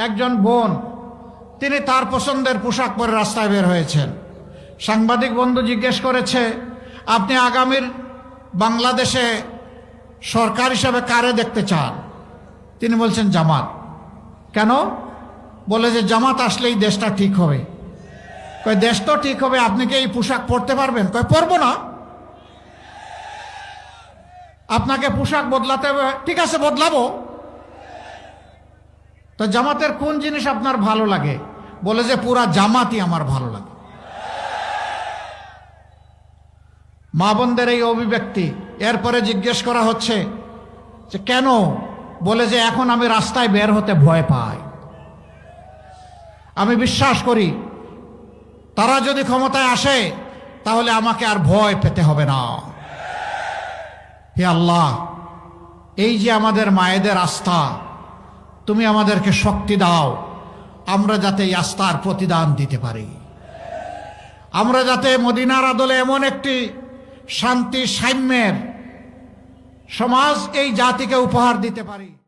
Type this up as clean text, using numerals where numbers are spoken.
একজন বোন, তিনি তার পছন্দের পোশাক পরে রাস্তায় বের হয়েছেন। সাংবাদিক বন্ধু জিজ্ঞেস করেছে, আপনি আগামীর বাংলাদেশে সরকার হিসাবে কারে দেখতে চান? তিনি বলছেন জামাত। কেন? বলে যে জামাত আসলেই দেশটা ঠিক হবে। কয় দেশ তো ঠিক হবে, আপনি কি এই পোশাক পরতে পারবেন? কয় পরবো না। আপনাকে পোশাক বদলাতে হবে, ঠিক আছে বদলাবো। তো জামাতের কোন জিনিস আপনার ভালো লাগে? বলে যে পুরা জামাতই আমার ভালো লাগে। মা বোনদের এই অভিব্যক্তি। এরপরে জিজ্ঞেস করা হচ্ছে যে কেন? বলে যে এখন আমি রাস্তায় বের হতে ভয় পাই। আমি বিশ্বাস করি তারা যদি ক্ষমতায় আসে তাহলে আমাকে আর ভয় পেতে হবে না। হে আল্লাহ, এই যে আমাদের মায়েদের আস্থা, তুমি আমাদেরকে শক্তি দাও, আমরা যাতে এই আস্থার প্রতিদান দিতে পারি। আমরা যাতে মদিনার আদলে এমন একটি শান্তি সাম্যের সমাজ এই জাতিকে উপহার দিতে পারি।